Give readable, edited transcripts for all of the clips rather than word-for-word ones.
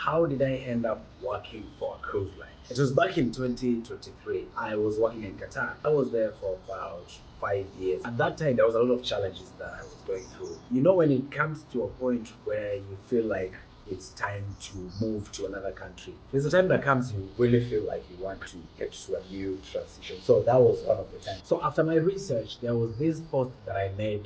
how did I end up working for a cruise line? It was back in 2023. I was working in Qatar. I was there for about 5 years. At that time, there was a lot of challenges that I was going through. You know, when it comes to a point where you feel like it's time to move to another country, there's a time that comes you really feel like you want to get to a new transition. So that was one of the times. So after my research, there was this post that I made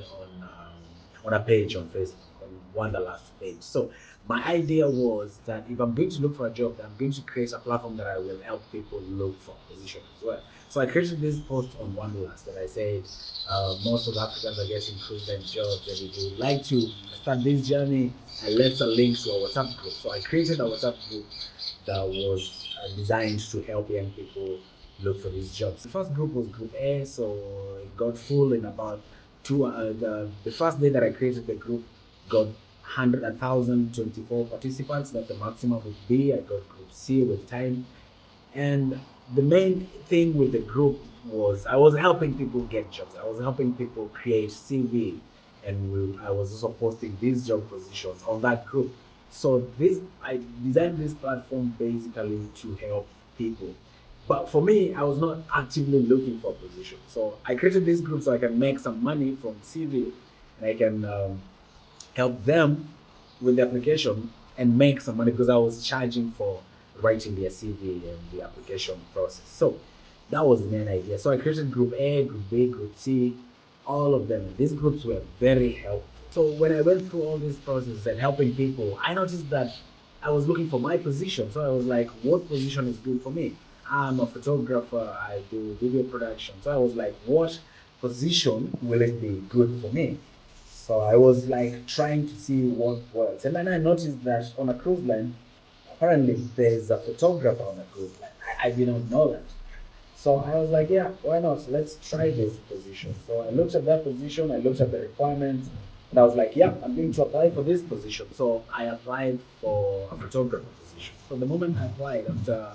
on a page on Facebook, on Wanderlust page. So my idea was that if I'm going to look for a job, I'm going to create a platform that I will help people look for a position as well. So I created this post on Wanderlust that I said most of the Africans are getting Cruiseline jobs, and if you would like to start this journey, I left a link to our WhatsApp group. So I created a WhatsApp group that was designed to help young people look for these jobs. The first group was Group A, so it got full in about the first day that I created the group got 1,024 participants. That's the maximum with B. I got Group C with time. And the main thing with the group was I was helping people get jobs. I was helping people create CV, and I was also posting these job positions on that group. So I designed this platform basically to help people. But for me, I was not actively looking for a position. So I created this group so I can make some money from CV, and I can help them with the application and make some money because I was charging for writing their CV and the application process. So that was the main idea. So I created Group A, Group B, Group C, all of them. These groups were very helpful. So when I went through all these processes and helping people, I noticed that I was looking for my position. So I was like, what position is good for me? I'm a photographer, I do video production. So I was like, what position will it be good for me? So I was like trying to see what works. And then I noticed that on a cruise line, apparently there's a photographer on a cruise line. I didn't know that. So I was like, yeah, why not? Let's try this position. So I looked at that position, I looked at the requirements, and I was like, yeah, I'm going to apply for this position. So I applied for a photographer position. So the moment I applied, after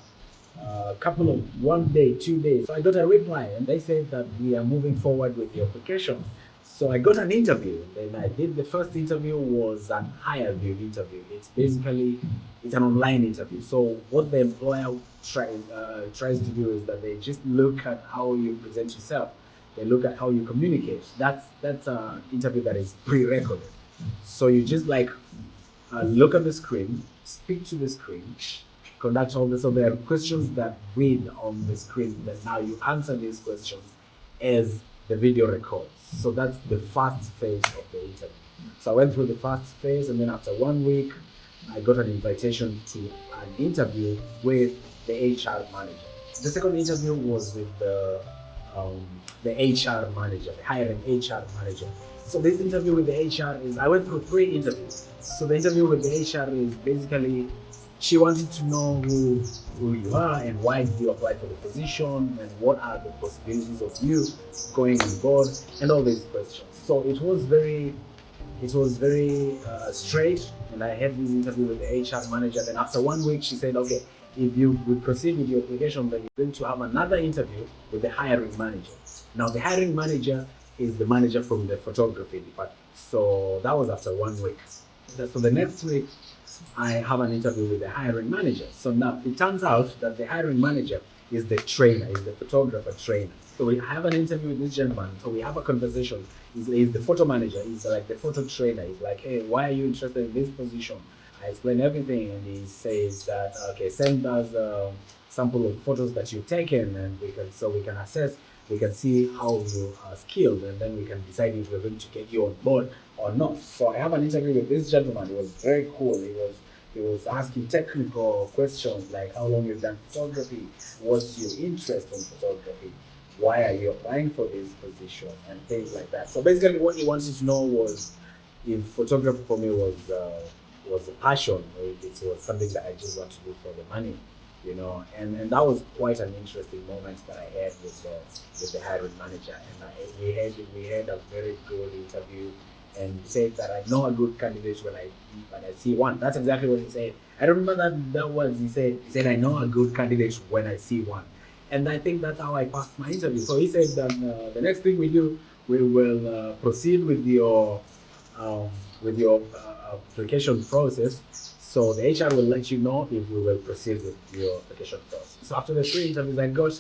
a couple of 1 day, 2 days, so I got a reply, and they said that we are moving forward with the application. So I got an interview. Then I did the first interview was an higher view interview. It's an online interview. So what the employer tries to do is that they just look at how you present yourself. They look at how you communicate. That's an interview that is pre-recorded. So you just like look at the screen, speak to the screen, conduct all this. So there are questions that read on the screen. That now you answer these questions as the video records. So that's the first phase of the interview. So I went through the first phase, and then after 1 week, I got an invitation to an interview with the HR manager. The second interview was with the HR manager, the hiring HR manager. So this interview with the HR is, I went through 3 interviews. So the interview with the HR is basically, she wanted to know who you are and why did you apply for the position and what are the possibilities of you going on board and all these questions. So it was very straight, and I had this interview with the HR manager. Then after 1 week, she said, okay, if you would proceed with your application, then you're going to have another interview with the hiring manager. Now, the hiring manager is the manager from the photography department. So that was after 1 week. So the next week, I have an interview with the hiring manager. So now it turns out that the hiring manager is the trainer, is the photographer trainer. So we have an interview with this gentleman. So we have a conversation. He's the photo manager. He's like the photo trainer. He's like, hey, why are you interested in this position? I explain everything, and he says that, okay, send us a sample of photos that you've taken, and we can assess, we can see how you are skilled, and then we can decide if we're going to get you on board or not. So I have an interview with this gentleman. It was very cool. He was asking technical questions like how long you've done photography, what's your interest in photography, why are you applying for this position, and things like that. So basically, what he wanted to know was if photography for me was a passion, or if it was something that I just want to do for the money, And that was quite an interesting moment that I had with the hiring manager, and we had a very good interview. And he said that I know a good candidate when I see one. That's exactly what he said. I remember that was he said I know a good candidate when I see one, and I think that's how I passed my interview. So he said that the next thing we do, we will proceed with your application process. So the HR will let you know if we will proceed with your application process. So after the 3 interviews, I got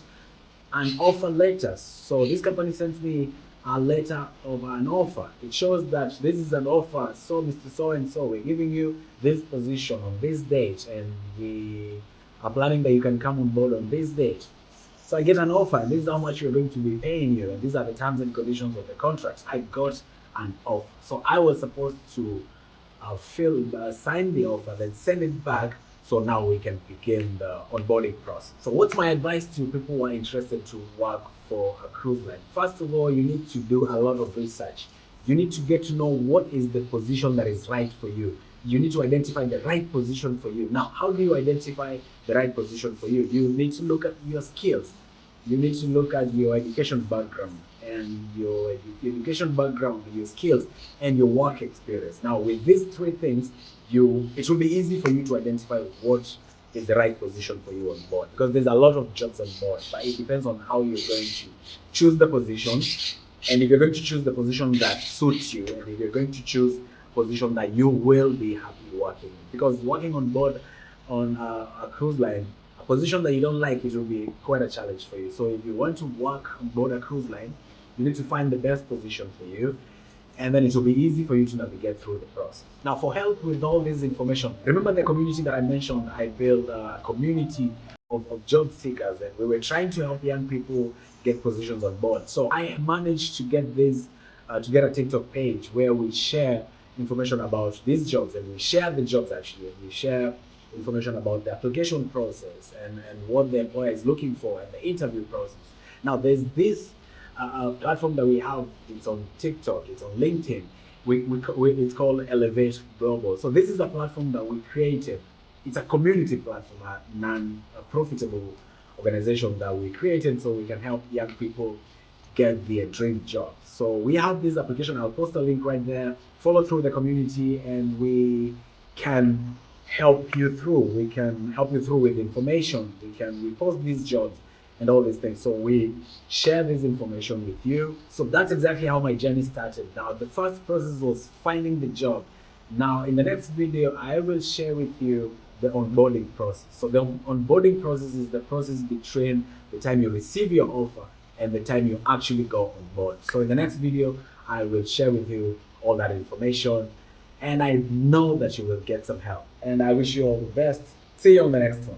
an offer letter. So this company sent me a letter of an offer. It shows that this is an offer. So Mr. So and so, we're giving you this position on this date, and we are planning that you can come on board on this date. So I get an offer, and this is how much you're going to be paying you, and these are the terms and conditions of the contract. I got an offer. So I was supposed to sign the offer, then send it back. So now we can begin the onboarding process. So what's my advice to people who are interested to work for a cruise line? First of all, you need to do a lot of research. You need to get to know what is the position that is right for you. You need to identify the right position for you. Now, how do you identify the right position for you? You need to look at your skills. You need to look at your education background and your education background, your skills, and your work experience. Now, with these three things, it will be easy for you to identify what is the right position for you on board, because there's a lot of jobs on board, but it depends on how you're going to choose the position, and if you're going to choose the position that suits you, and if you're going to choose a position that you will be happy working in. Because working on board on a cruise line, a position that you don't like, it will be quite a challenge for you. So if you want to work on board a cruise line, you need to find the best position for you, and then it will be easy for you to navigate through the process. Now, for help with all this information, remember the community that I mentioned? I built a community of job seekers, and we were trying to help young people get positions on board. So I managed to get to get a TikTok page where we share information about these jobs, and we share the jobs actually, and we share information about the application process and what the employer is looking for and the interview process. Now, there's this platform that we have. It's on TikTok, it's on LinkedIn. It's called Elevate Global. So this is a platform that we created. It's a community platform, a non-profitable organization that we created so we can help young people get their dream job. So we have this application. I'll post a link right there. Follow through the community, and we can help you through. We can help you through with information. We post these jobs and all these things. So we share this information with you. So that's exactly how my journey started. Now, the first process was finding the job. Now, in the next video, I will share with you the onboarding process. So the onboarding process is the process between the time you receive your offer and the time you actually go on board. So in the next video, I will share with you all that information, and I know that you will get some help. And I wish you all the best. See you on the next one.